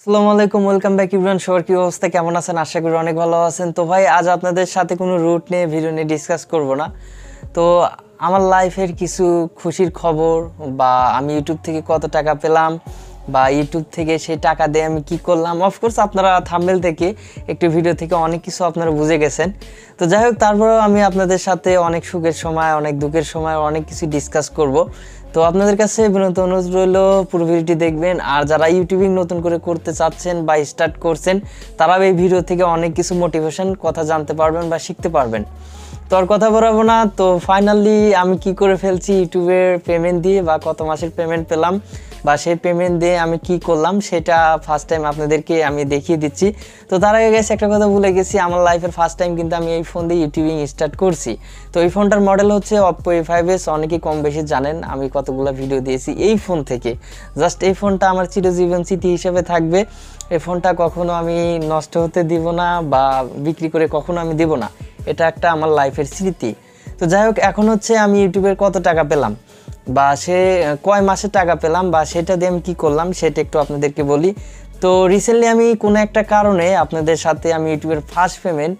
আসসালামু আলাইকুম, welcome back everyone. সবার কি অবস্থা, কেমন আছেন? আশা করি অনেক ভালো আছেন। তো ভাই, আজ আপনাদের সাথে কোনো রুট নিয়ে ভিডিও নিয়ে ডিসকাস করব না। তো আমার লাইফের কিছু খুশির খবর, বা আমি ইউটিউব থেকে কত টাকা পেলাম, বা ইউটিউব থেকে সেই টাকা দিয়ে আমি কি করলাম। অফকোর্স আপনারা থাম্বনেল থেকে একটু ভিডিও থেকে অনেক কিছু আপনারা বুঝে গেছেন। তো যাই হোক, তারপরেও আমি আপনাদের সাথে অনেক সুখের সময়, অনেক দুঃখের সময় অনেক কিছু ডিসকাস করব। তো আপনাদের কাছে বিনীত অনুরোধ রইল, পুরো ভিডিওটি দেখবেন। আর যারা ইউটিউবিং নতুন করে করতে চাচ্ছেন বা স্টার্ট করছেন, তারাও এই ভিডিও থেকে অনেক কিছু মোটিভেশন কথা জানতে পারবেন বা শিখতে পারবেন। তো আর কথা বলাবো না। তো ফাইনালি আমি কি করে ফেলছি ইউটিউবের পেমেন্ট দিয়ে, বা কত মাসের পেমেন্ট পেলাম, বা সেই পেমেন্ট দিয়ে আমি কি করলাম, সেটা ফার্স্ট টাইম আপনাদেরকে আমি দেখিয়ে দিচ্ছি। তো তার আগে গেছে একটা কথা ভুলে গেছি, আমার লাইফের ফার্স্ট টাইম কিন্তু আমি এই ফোন দিয়ে ইউটিউবিং স্টার্ট করছি। তো এই ফোনটার মডেল হচ্ছে Oppo A5s। অনেকেই কম বেশি জানেন, আমি কতগুলো ভিডিও দিয়েছি এই ফোন থেকে। জাস্ট এই ফোনটা আমার চিরজীবন স্মৃতি হিসেবে থাকবে। এই ফোনটা কখনো আমি নষ্ট হতে দিব না, বা বিক্রি করে কখনো আমি দিব না। এটা একটা আমার লাইফের স্মৃতি। তো যাই হোক, এখন হচ্ছে আমি ইউটিউবের কত টাকা পেলাম, বা সে কয় মাসে টাকা পেলাম, বা সেটা দিয়ে আমি কী করলাম, সেটা একটু আপনাদেরকে বলি। তো রিসেন্টলি আমি কোনো একটা কারণে আপনাদের সাথে আমি ইউটিউবের ফার্স্ট পেমেন্ট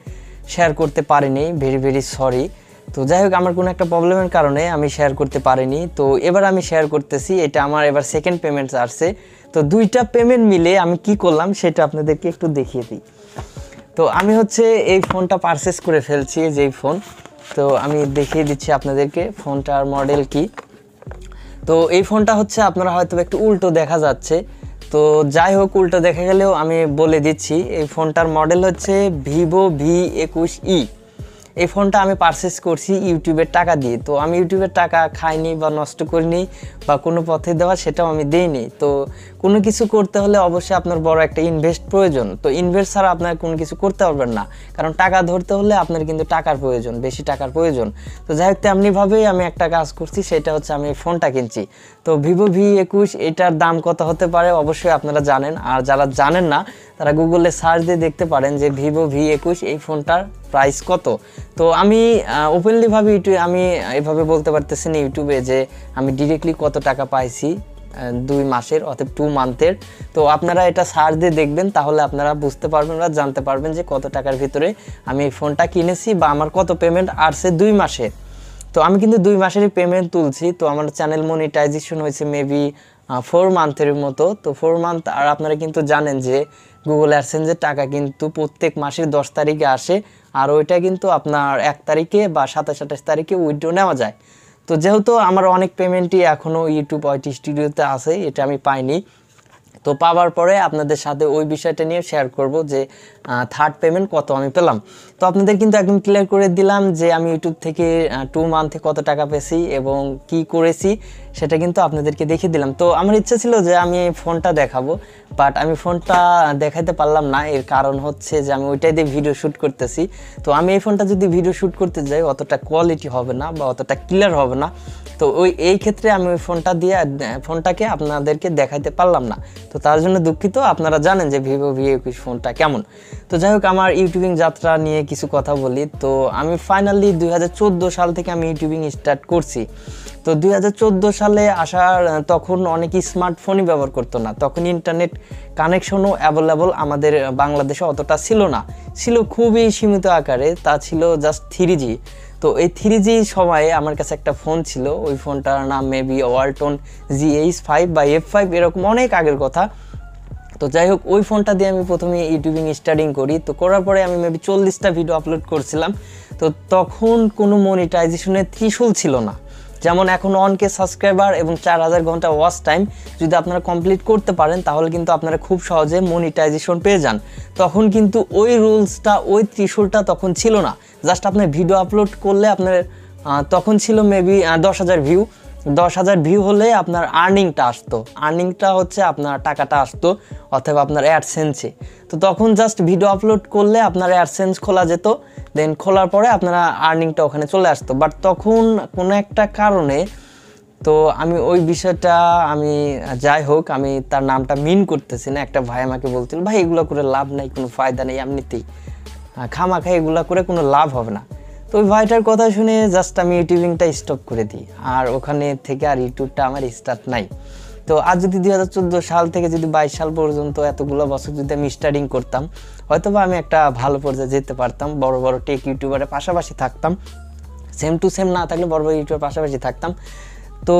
শেয়ার করতে পারিনি, ভেরি ভেরি সরি। তো যাই হোক, আমার কোনো একটা প্রবলেমের কারণে আমি শেয়ার করতে পারিনি। তো এবার আমি শেয়ার করতেছি, এটা আমার এবার সেকেন্ড পেমেন্ট আসছে। তো দুইটা পেমেন্ট মিলে আমি কি করলাম সেটা আপনাদেরকে একটু দেখিয়ে দিই। তো আমি হচ্ছে এই ফোনটা পারচেস করে ফেলছি, যেই ফোন। তো আমি দেখিয়ে দিচ্ছি আপনাদেরকে ফোনটার মডেল কি। তো এই ফোনটা হচ্ছে, আপনারা হয়তো একটু উল্টো দেখা যাচ্ছে। তো যাই হোক, উল্টো দেখা গেলেও আমি বলে দিচ্ছি, এই ফোনটার মডেল হচ্ছে Vivo V21e। এই ফোনটা আমি পারচেস করছি ইউটিউবের টাকা দিয়ে। তো আমি ইউটিউবের টাকা খাইনি বা নষ্ট করিনি, বা কোনো পথে দেওয়া সেটাও আমি দিইনি। তো কোনো কিছু করতে হলে অবশ্যই আপনার বড় একটা ইনভেস্ট প্রয়োজন। তো ইনভেস্ট ছাড়া আপনার কোনো কিছু করতে পারবেন না, কারণ টাকা ধরতে হলে আপনার কিন্তু টাকার প্রয়োজন, বেশি টাকার প্রয়োজন। তো যাই হোক, তেমনিভাবেই আমি একটা কাজ করছি, সেটা হচ্ছে আমি ফোনটা কিনছি। তো Vivo V21, এটার দাম কত হতে পারে অবশ্যই আপনারা জানেন। আর যারা জানেন না, তারা গুগলে সার্চ দিয়ে দেখতে পারেন যে Vivo V21 এই ফোনটার প্রাইস কত। তো আমি ওপেনলিভাবে আমি এভাবে বলতে পারতেছি না ইউটিউবে যে আমি ডিরেক্টলি কত টাকা পাইছি 2 মাসের, অর্থাৎ 2 মান্থের। তো আপনারা এটা সার্চ দিয়ে দেখবেন, তাহলে আপনারা বুঝতে পারবেন বা জানতে পারবেন যে কত টাকার ভিতরে আমি এই ফোনটা কিনেছি, বা আমার কত পেমেন্ট আসছে 2 মাসে। তো আমি কিন্তু 2 মাসেরই পেমেন্ট তুলছি। তো আমার চ্যানেল মনিটাইজেশন হয়েছে মেবি 4 মান্থের মতো। তো 4 মান্থ। আর আপনারা কিন্তু জানেন যে গুগল অ্যাডসেন্সের টাকা কিন্তু প্রত্যেক মাসের 10 তারিখে আসে, আর ওইটা কিন্তু আপনার 1 তারিখে বা 27-28 তারিখে উইথড্র নেওয়া যায়। তো যেহেতু আমার অনেক পেমেন্টই এখনও ইউটিউব ওয়াইটি স্টুডিওতে আছে, এটা আমি পাইনি। তো পাওয়ার পরে আপনাদের সাথে ওই বিষয়টা নিয়ে শেয়ার করব যে থার্ড পেমেন্ট কত আমি পেলাম। তো আপনাদের কিন্তু একদম ক্লিয়ার করে দিলাম যে আমি ইউটিউব থেকে 2 মান্থে কত টাকা পেয়েছি এবং কি করেছি, সেটা কিন্তু আপনাদেরকে দেখিয়ে দিলাম। তো আমার ইচ্ছা ছিল যে আমি ফোনটা দেখাবো, বাট আমি ফোনটা দেখাতে পারলাম না। এর কারণ হচ্ছে যে আমি ওইটাই দিয়ে ভিডিও শ্যুট করতেছি। তো আমি এই ফোনটা যদি ভিডিও শ্যুট করতে যাই, অতটা কোয়ালিটি হবে না বা অতটা ক্লিয়ার হবে না। তো এই ক্ষেত্রে আমি ওই ফোনটাকে আপনাদেরকে দেখাইতে পারলাম না। তো তার জন্য দুঃখিত। আপনারা জানেন যে Vivo V21 ফোনটা কেমন। তো যাই হোক, আমার ইউটিউবিং যাত্রা নিয়ে কিছু কথা বলি। তো আমি ফাইনালি 2014 সাল থেকে আমি ইউটিউবিং স্টার্ট করছি। তো 2014 সালে আসার তখন অনেকে স্মার্টফোনই ব্যবহার করতো না। তখন ইন্টারনেট কানেকশনও অ্যাভেলেবল আমাদের বাংলাদেশে অতটা ছিল না, ছিল খুবই সীমিত আকারে। তা ছিল জাস্ট 3G। তো এই 3G সময়ে আমার কাছে একটা ফোন ছিল, ওই ফোনটার নাম মেবি ওয়ালটন GH5 বা F5, এরকম অনেক আগের কথা। তো যাই হোক, ওই ফোনটা দিয়ে আমি প্রথমে ইউটিউবিং স্টার্টিং করি। তো করার পরে আমি মেবি 40টা ভিডিও আপলোড করছিলাম। তো তখন কোনো মনিটাইজেশনের ত্রিশূল ছিল না। যেমন এখন 1K সাবস্ক্রাইবার এবং 4000 ঘন্টা ওয়াচ টাইম যদি আপনারা কমপ্লিট করতে পারেন, তাহলে কিন্তু আপনারা খুব সহজে মনিটাইজেশন পেয়ে যান। তখন কিন্তু ওই রুলসটা, ওই ত্রিশূলটা তখন ছিল না। জাস্ট আপনার ভিডিও আপলোড করলে আপনার তখন ছিল মেবি 10,000 ভিউ। 10,000 ভিউ হলে আপনার আর্নিংটা আসতো। আর্নিংটা হচ্ছে আপনার টাকাটা আসতো, অথবা আপনার অ্যাডসেন্সে। তো তখন জাস্ট ভিডিও আপলোড করলে আপনার অ্যাডসেন্স খোলা যেত, দেন খোলার পরে আপনারা আর্নিংটা ওখানে চলে আসতো। বাট তখন কোনো একটা কারণে, তো আমি ওই বিষয়টা যাই হোক, আমি তার নামটা মিন করতেছি না। একটা ভাই আমাকে বলছিল, ভাই এগুলো করে লাভ নাই, কোনো ফায়দা নেই, এমনিতেই খামাখা এগুলো করে কোনো লাভ হবে না। তো ওই ভাইটার কথা শুনে জাস্ট আমি ইউটিউবিংটা স্টপ করে দিই, আর ওখানে থেকে আর ইউটিউবটা আমার স্টার্ট নাই। তো আজ যদি 2014 সাল থেকে যদি 22 সাল পর্যন্ত এতগুলো বছর যদি আমি স্টাডিং করতাম, হয়তো বা আমি একটা ভালো পর্যায়ে যেতে পারতাম, বড় বড় টেক ইউটিউবারের পাশাপাশি থাকতাম, সেম টু সেম না থাকলে বড় বড় ইউটিউবের পাশাপাশি থাকতাম। তো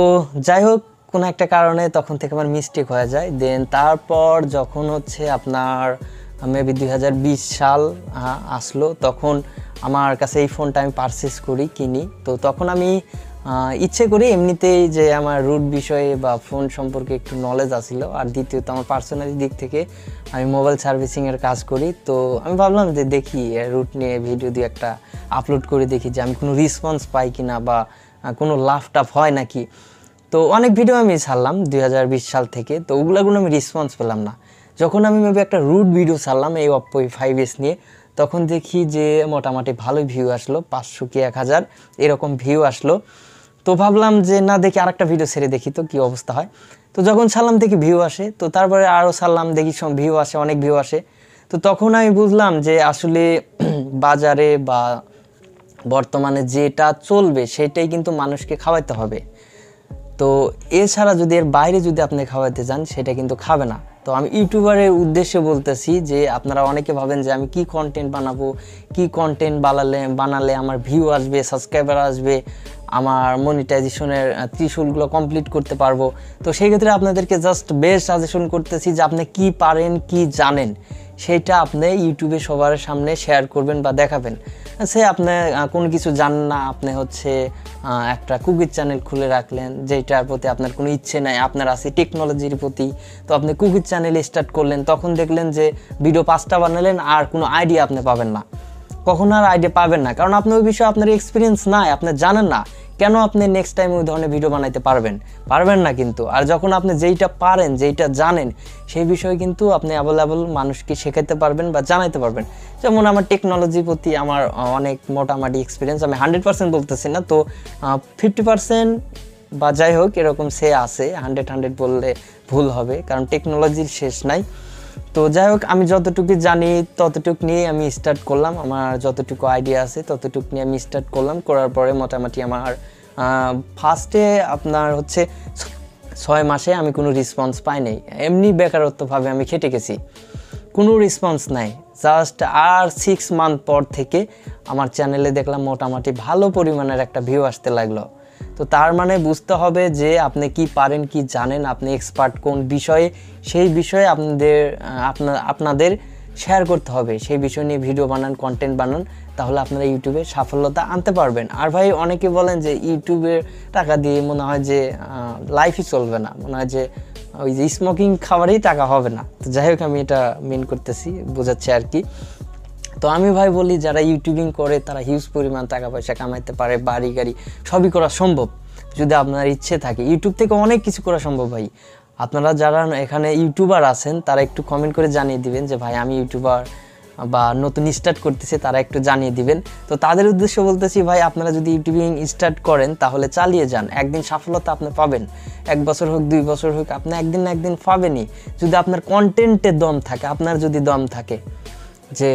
যাই হোক, কোনো একটা কারণে তখন থেকে আমার মিস্টেক হয়ে যায়। দেন তারপর যখন হচ্ছে আপনার মেবি 2020 সাল আসলো, তখন আমার কাছে এই ফোনটা আমি পারচেস করি, কিনি। তো তখন আমি ইচ্ছে করি এমনিতেই যে আমার রুট বিষয়ে বা ফোন সম্পর্কে একটু নলেজ আসিল, আর দ্বিতীয়ত আমার পার্সোনালি দিক থেকে আমি মোবাইল সার্ভিসিংয়ের কাজ করি। তো আমি ভাবলাম যে দেখি রুট নিয়ে ভিডিও দিয়ে একটা আপলোড করে দেখি যে আমি কোনো রেসপন্স পাই কিনা বা কোনো লাভ টাফ হয় নাকি। তো অনেক ভিডিও আমি ছাড়লাম 2020 সাল থেকে, তো ওগুলোগুলো আমি রেসপন্স পেলাম না। যখন আমি মেবি একটা রুট ভিডিও ছাড়লাম এই Oppo 5s নিয়ে, তখন দেখি যে মোটামুটি ভালোই ভিউ আসলো, 500 কি 1000 এরকম ভিউ আসলো। তো ভাবলাম যে না, দেখি আরেকটা ভিডিও ছেড়ে দেখি তো কী অবস্থা হয়। তো যখন ছাড়লাম দেখি ভিউ আসে, তো তারপরে আরও ছাড়লাম, দেখি সব ভিউ আসে, অনেক ভিউ আসে। তো তখন আমি বুঝলাম যে আসলে বাজারে বা বর্তমানে যেটা চলবে সেটাই কিন্তু মানুষকে খাওয়াইতে হবে। তো এছাড়া যদি এর বাইরে যদি আপনি খাওয়াতে যান, সেটা কিন্তু খাবে না। তো আমি ইউটিউবারের উদ্দেশ্যে বলতেছি যে আপনারা অনেকে ভাবেন যে আমি কি কন্টেন্ট বানাবো, কি কন্টেন্ট বানালে আমার ভিউ আসবে, সাবস্ক্রাইবার আসবে, আমার মনিটাইজেশনের ত্রিশূলগুলো কমপ্লিট করতে পারবো। তো সেই ক্ষেত্রে আপনাদেরকে জাস্ট বেস্ট সাজেশন করতেছি যে আপনি কি পারেন, কি জানেন, সেইটা আপনি ইউটিউবে সবার সামনে শেয়ার করবেন বা দেখাবেন। সে আপনি কোনো কিছু জানেন না, আপনি হচ্ছে একটা কুকিং চ্যানেল খুলে রাখলেন, যেটার প্রতি আপনার কোনো ইচ্ছে নাই, আপনার আছে টেকনোলজির প্রতি। তো আপনি কুকিং চ্যানেল স্টার্ট করলেন, তখন দেখলেন যে ভিডিও 5টা বানালেন আর কোনো আইডিয়া আপনি পাবেন না, কখনো আর আইডিয়া পাবেন না, কারণ আপনার ওই বিষয়ে আপনার এক্সপিরিয়েন্স নাই, আপনি জানেন না। কেন আপনি নেক্সট টাইম ওই ধরনের ভিডিও বানাইতে পারবেন না কিন্তু। আর যখন আপনি যেইটা পারেন, যেইটা জানেন, সেই বিষয়ে কিন্তু আপনি অ্যাভেলেবল মানুষকে শেখাতে পারবেন বা জানাইতে পারবেন। যেমন আমার টেকনোলজির প্রতি আমার অনেক মোটামুটি এক্সপিরিয়েন্স, আমি 100% বলতেছি না, তো 50% বা যাই হোক এরকম সে আছে। 100 বললে ভুল হবে, কারণ টেকনোলজির শেষ নাই। তো যাই হোক, আমি যতটুকু জানি ততটুকু নিয়ে আমি স্টার্ট করলাম, আমার যতটুকু আইডিয়া আছে ততটুকু নিয়ে আমি স্টার্ট করলাম। করার পরে মোটামুটি আমার ফার্স্টে আপনার হচ্ছে 6 মাসে আমি কোনো রেসপন্স পাই নাই, এমনি বেকারত্বভাবে আমি খেটে গেছি, কোনো রেসপন্স নাই। জাস্ট আর 6 মান্থ পর থেকে আমার চ্যানেলে দেখলাম মোটামুটি ভালো পরিমাণের একটা ভিউ আসতে লাগলো। তো তার মানে বুঝতে হবে যে আপনি কি পারেন, কি জানেন, আপনি এক্সপার্ট কোন বিষয়ে, সেই বিষয়ে আপনাদের শেয়ার করতে হবে। সেই বিষয় নিয়ে ভিডিও বানান, কন্টেন্ট বানান, তাহলে আপনারা ইউটিউবে সাফল্যতা আনতে পারবেন। আর ভাই অনেকে বলেন যে ইউটিউবের টাকা দিয়ে মনে হয় যে লাইফই চলবে না, মনে হয় যে ওই যে স্মোকিং খাবারেই টাকা হবে না। তো যাই হোক, আমি এটা মিন করতেছি, বোঝাচ্ছি আর কি। তো আমি ভাই বলি, যারা ইউটিউবিং করে তারা হিউজ পরিমাণ টাকা পয়সা কামাইতে পারে, বাড়ি গাড়ি সবই করা সম্ভব যদি আপনার ইচ্ছে থাকে। ইউটিউব থেকে অনেক কিছু করা সম্ভব ভাই। আপনারা যারা এখানে ইউটিউবার আছেন তারা একটু কমেন্ট করে জানিয়ে দিবেন যে ভাই আমি ইউটিউবার বা নতুন স্টার্ট করতেছে, তারা একটু জানিয়ে দিবেন। তো তাদের উদ্দেশ্য বলতেছি, ভাই আপনারা যদি ইউটিউবিং স্টার্ট করেন তাহলে চালিয়ে যান, একদিন সফলতা আপনি পাবেন। 1 বছর হোক 2 বছর হোক, আপনি একদিন না একদিন পাবেনই, যদি আপনার কন্টেন্টে দম থাকে। আপনার যদি দম থাকে যে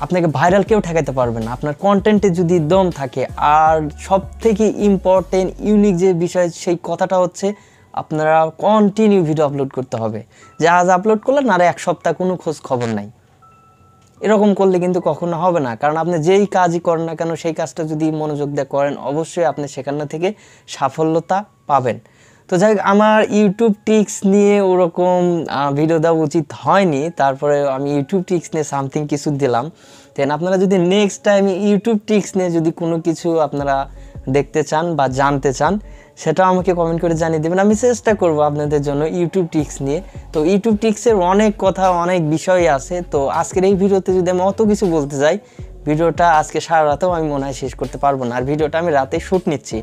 আপনাকে ভাইরাল কেউ ঠেকাইতে পারবে না, আপনার কন্টেন্টে যদি দম থাকে। আর সব থেকে ইম্পর্টেন্ট ইউনিক যে বিষয়, সেই কথাটা হচ্ছে আপনারা কন্টিনিউ ভিডিও আপলোড করতে হবে। যে আজ আপলোড করলেন আর 1 সপ্তাহ কোনো খোঁজ খবর নাই, এরকম করলে কিন্তু কখনো হবে না। কারণ আপনি যেই কাজই করেন না কেন, সেই কাজটা যদি মনোযোগ দিয়ে করেন, অবশ্যই আপনি সেখান থেকে সাফল্যতা পাবেন। তো যাই হোক, আমার ইউটিউব টিক্স নিয়ে ওরকম ভিডিও দেওয়া উচিত হয়নি, তারপরে আমি ইউটিউব টিক্স নিয়ে সামথিং কিছু দিলাম। দেন আপনারা যদি নেক্সট টাইম ইউটিউব টিক্স নিয়ে যদি কোনো কিছু আপনারা দেখতে চান বা জানতে চান, সেটাও আমাকে কমেন্ট করে জানিয়ে দেবেন। আমি চেষ্টা করব আপনাদের জন্য ইউটিউব টিক্স নিয়ে। তো ইউটিউব টিক্সের অনেক কথা, অনেক বিষয় আছে। তো আজকের এই ভিডিওতে যদি আমি অত কিছু বলতে যাই, ভিডিওটা আজকে সারা রাতেও আমি মনে হয় শেষ করতে পারবো না, আর ভিডিওটা আমি রাতে শ্যুট নিচ্ছি।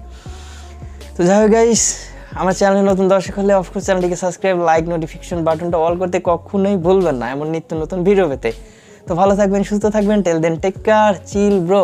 তো যাই হোক গাইস, আমার চ্যানেলে নতুন দর্শক হলে অফকোর্স চ্যানেলটিকে সাবস্ক্রাইব, লাইক, নোটিফিকেশন বাটনটা অল করতে কখনোই ভুলবেন না, এমন নিত্য নতুন ভিডিও পেতে। তো ভালো থাকবেন, সুস্থ থাকবেন, tell then take care, chill bro.